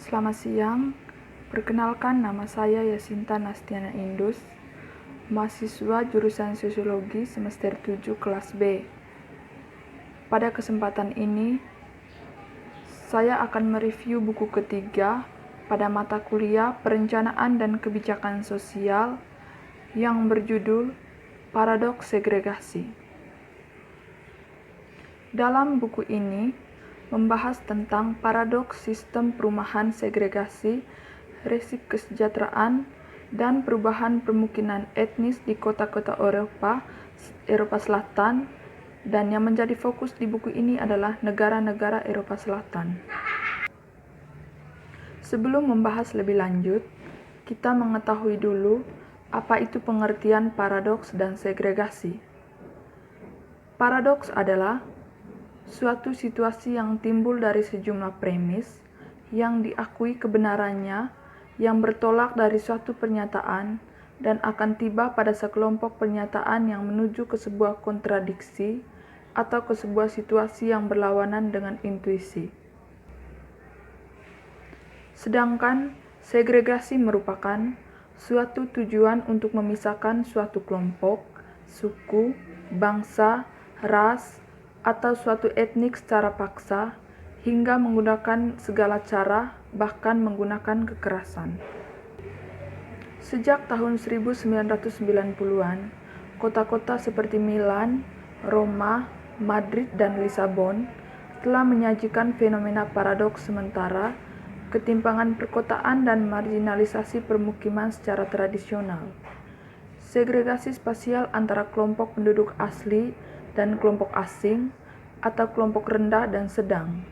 Selamat siang, perkenalkan nama saya Yasinta Nastiana Indus, mahasiswa jurusan Sosiologi semester 7 kelas B. Pada kesempatan ini, saya akan mereview buku ketiga pada mata kuliah Perencanaan dan Kebijakan Sosial yang berjudul Paradoks Segregasi. Dalam buku ini, membahas tentang paradoks sistem perumahan segregasi, resiko kesejahteraan, dan perubahan permukiman etnis di kota-kota Eropa Selatan, dan yang menjadi fokus di buku ini adalah negara-negara Eropa Selatan. Sebelum membahas lebih lanjut, kita mengetahui dulu apa itu pengertian paradoks dan segregasi. Paradoks adalah suatu situasi yang timbul dari sejumlah premis yang diakui kebenarannya yang bertolak dari suatu pernyataan dan akan tiba pada sekelompok pernyataan yang menuju ke sebuah kontradiksi atau ke sebuah situasi yang berlawanan dengan intuisi. Sedangkan segregasi merupakan suatu tujuan untuk memisahkan suatu kelompok, suku, bangsa, ras, atau suatu etnik secara paksa, hingga menggunakan segala cara, bahkan menggunakan kekerasan. Sejak tahun 1990-an, kota-kota seperti Milan, Roma, Madrid, dan Lisabon telah menyajikan fenomena paradoks sementara, ketimpangan perkotaan dan marginalisasi permukiman secara tradisional. Segregasi spasial antara kelompok penduduk asli dan kelompok asing, atau kelompok rendah dan sedang.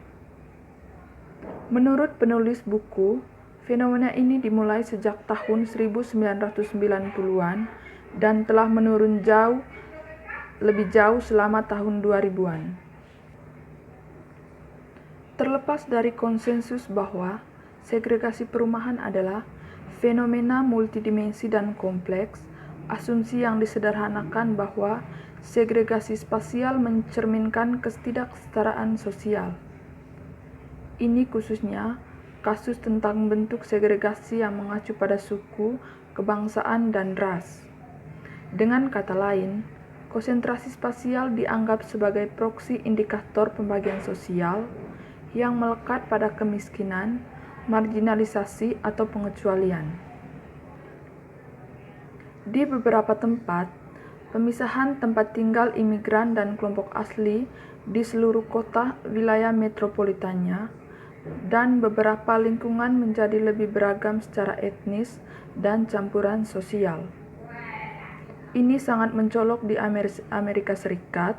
Menurut penulis buku, fenomena ini dimulai sejak tahun 1990-an dan telah menurun lebih jauh selama tahun 2000-an. Terlepas dari konsensus bahwa segregasi perumahan adalah fenomena multidimensi dan kompleks, asumsi yang disederhanakan bahwa segregasi spasial mencerminkan ketidaksetaraan sosial. Ini khususnya kasus tentang bentuk segregasi yang mengacu pada suku, kebangsaan, dan ras. Dengan kata lain, konsentrasi spasial dianggap sebagai proksi indikator pembagian sosial yang melekat pada kemiskinan, marginalisasi, atau pengecualian. Di beberapa tempat, pemisahan tempat tinggal imigran dan kelompok asli di seluruh kota wilayah metropolitannya dan beberapa lingkungan menjadi lebih beragam secara etnis dan campuran sosial. Ini sangat mencolok di Amerika Serikat.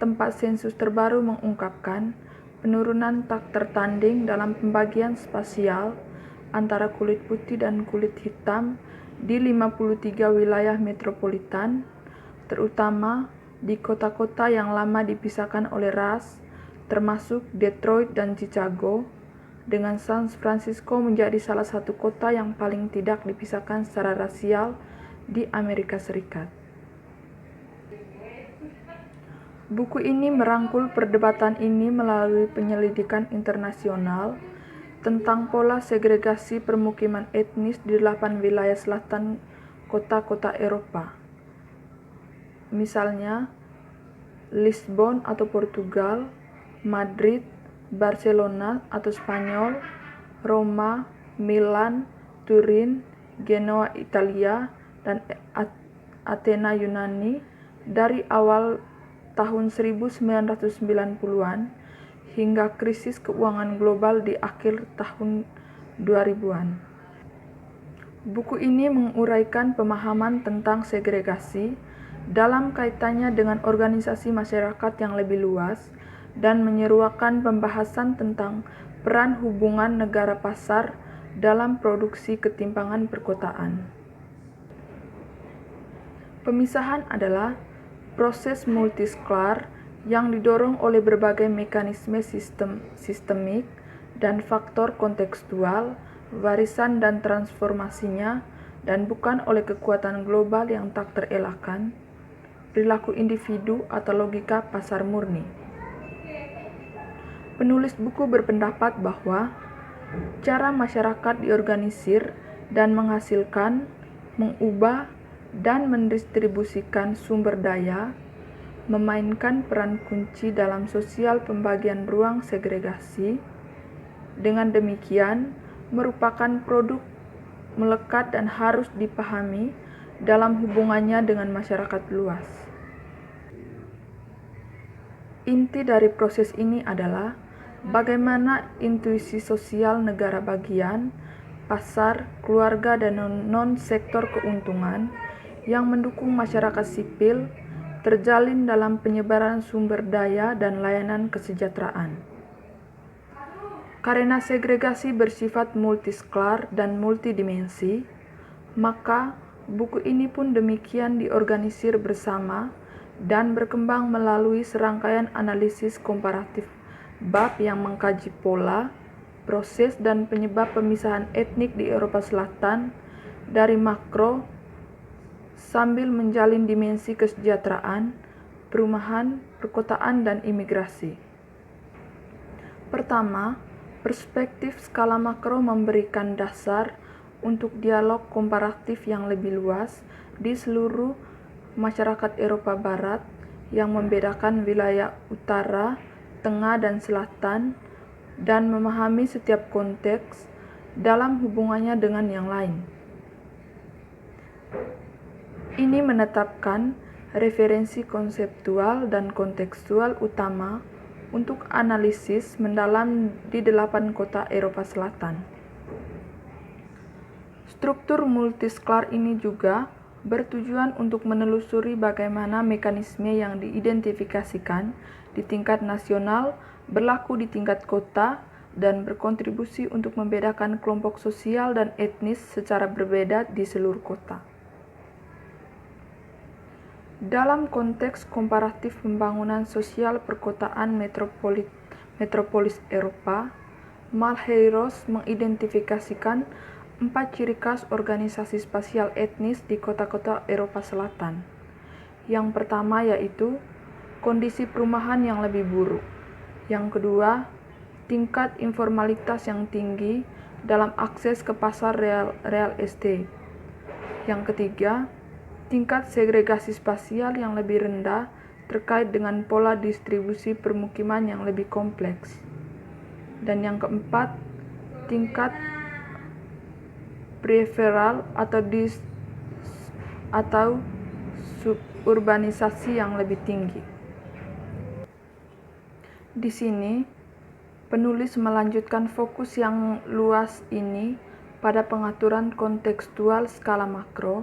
Tempat sensus terbaru mengungkapkan penurunan tak tertanding dalam pembagian spasial antara kulit putih dan kulit hitam di 53 wilayah metropolitan, terutama di kota-kota yang lama dipisahkan oleh ras, termasuk Detroit dan Chicago, dengan San Francisco menjadi salah satu kota yang paling tidak dipisahkan secara rasial di Amerika Serikat. Buku ini merangkul perdebatan ini melalui penyelidikan internasional tentang pola segregasi permukiman etnis di 8 wilayah selatan kota-kota Eropa. Misalnya, Lisbon atau Portugal, Madrid, Barcelona atau Spanyol, Roma, Milan, Turin, Genoa Italia, dan Athena Yunani dari awal tahun 1990-an hingga krisis keuangan global di akhir tahun 2000-an. Buku ini menguraikan pemahaman tentang segregasi dalam kaitannya dengan organisasi masyarakat yang lebih luas dan menyeruakan pembahasan tentang peran hubungan negara pasar dalam produksi ketimpangan perkotaan. Pemisahan adalah proses multisklar yang didorong oleh berbagai mekanisme sistemik dan faktor kontekstual, warisan dan transformasinya, dan bukan oleh kekuatan global yang tak terelakkan, perilaku individu atau logika pasar murni. Penulis buku berpendapat bahwa Cara masyarakat diorganisir dan menghasilkan, mengubah, dan mendistribusikan sumber daya memainkan peran kunci dalam sosial pembagian ruang segregasi. Dengan demikian, merupakan produk melekat dan harus dipahami dalam hubungannya dengan masyarakat luas. Inti dari proses ini adalah bagaimana intuisi sosial negara bagian, pasar, keluarga, dan non-sektor keuntungan yang mendukung masyarakat sipil terjalin dalam penyebaran sumber daya dan layanan kesejahteraan. Karena segregasi bersifat multisklar dan multidimensi, maka buku ini pun demikian diorganisir bersama dan berkembang melalui serangkaian analisis komparatif bab yang mengkaji pola, proses, dan penyebab pemisahan etnik di Eropa Selatan dari makro sambil menjalin dimensi kesejahteraan, perumahan, perkotaan, dan imigrasi. Pertama, perspektif skala makro memberikan dasar untuk dialog komparatif yang lebih luas di seluruh masyarakat Eropa Barat yang membedakan wilayah utara, tengah, dan selatan, dan memahami setiap konteks dalam hubungannya dengan yang lain. Ini menetapkan referensi konseptual dan kontekstual utama untuk analisis mendalam di 8 kota Eropa Selatan. Struktur multisklar ini juga bertujuan untuk menelusuri bagaimana mekanisme yang diidentifikasikan di tingkat nasional berlaku di tingkat kota dan berkontribusi untuk membedakan kelompok sosial dan etnis secara berbeda di seluruh kota. Dalam konteks komparatif pembangunan sosial perkotaan metropolis Eropa, Malheiros mengidentifikasikan 4 ciri khas organisasi spasial etnis di kota-kota Eropa Selatan. Yang pertama yaitu kondisi perumahan yang lebih buruk. Yang kedua, tingkat informalitas yang tinggi dalam akses ke pasar real estate. Yang ketiga, tingkat segregasi spasial yang lebih rendah terkait dengan pola distribusi permukiman yang lebih kompleks. Dan yang keempat, tingkat periferal atau suburbanisasi yang lebih tinggi. Di sini, penulis melanjutkan fokus yang luas ini pada pengaturan kontekstual skala makro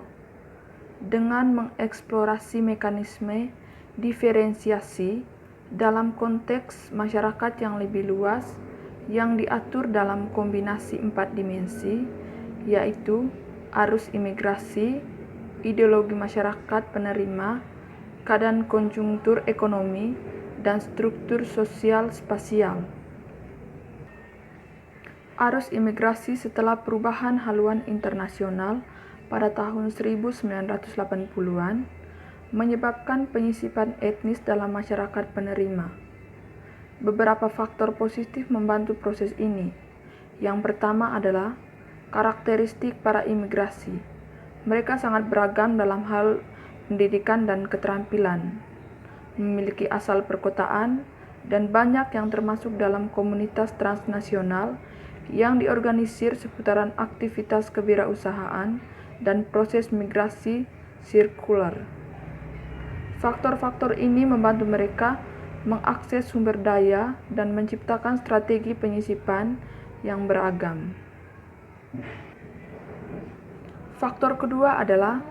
dengan mengeksplorasi mekanisme diferensiasi dalam konteks masyarakat yang lebih luas yang diatur dalam kombinasi 4 dimensi, yaitu arus imigrasi, ideologi masyarakat penerima, keadaan konjungtur ekonomi, dan struktur sosial spasial. Arus imigrasi setelah perubahan haluan internasional pada tahun 1980-an menyebabkan penyisipan etnis dalam masyarakat penerima. Beberapa faktor positif membantu proses ini. Yang pertama adalah karakteristik para imigrasi. Mereka sangat beragam dalam hal pendidikan dan keterampilan, memiliki asal perkotaan, dan banyak yang termasuk dalam komunitas transnasional yang diorganisir seputaran aktivitas kewirausahaan dan proses migrasi sirkular. Faktor-faktor ini membantu mereka mengakses sumber daya dan menciptakan strategi penyisipan yang beragam. Faktor kedua adalah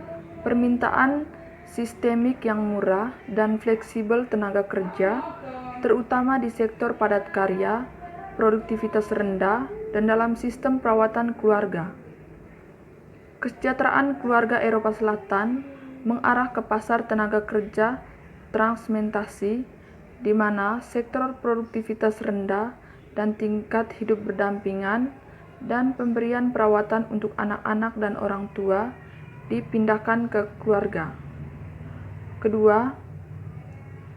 permintaan sistemik yang murah dan fleksibel tenaga kerja, terutama di sektor padat karya, produktivitas rendah, dan dalam sistem perawatan keluarga. Kesejahteraan keluarga Eropa Selatan mengarah ke pasar tenaga kerja transmentasi, di mana sektor produktivitas rendah dan tingkat hidup berdampingan dan pemberian perawatan untuk anak-anak dan orang tua dipindahkan ke keluarga. Kedua,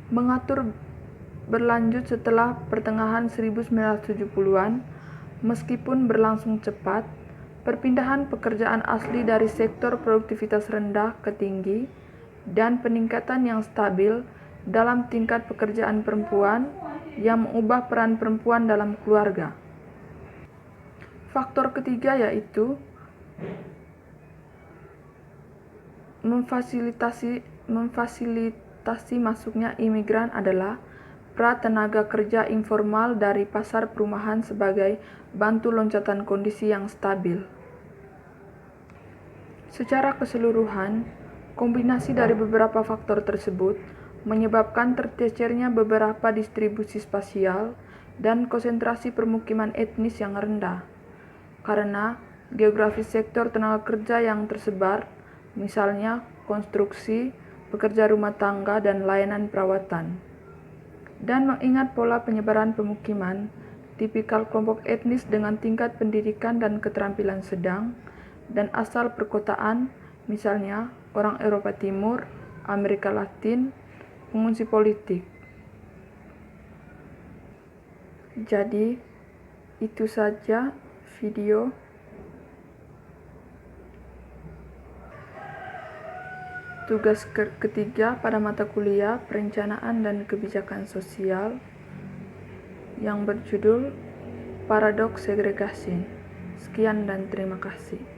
mengatur berlanjut setelah pertengahan 1970-an, Meskipun berlangsung cepat, perpindahan pekerjaan asli dari sektor produktivitas rendah ke tinggi dan peningkatan yang stabil dalam tingkat pekerjaan perempuan yang mengubah peran perempuan dalam keluarga. Faktor ketiga yaitu memfasilitasi masuknya imigran adalah pratenaga kerja informal dari pasar perumahan sebagai bantu loncatan kondisi yang stabil. Secara keseluruhan, kombinasi dari beberapa faktor tersebut menyebabkan tercecernya beberapa distribusi spasial dan konsentrasi permukiman etnis yang rendah. Karena geografis sektor tenaga kerja yang tersebar, misalnya konstruksi, pekerja rumah tangga, dan layanan perawatan. Dan mengingat pola penyebaran pemukiman, tipikal kelompok etnis dengan tingkat pendidikan dan keterampilan sedang, dan asal perkotaan, misalnya orang Eropa Timur, Amerika Latin, pengungsi politik. Jadi, itu saja video tugas ketiga pada mata kuliah Perencanaan dan Kebijakan Sosial yang berjudul Paradoks Segregasi. Sekian dan terima kasih.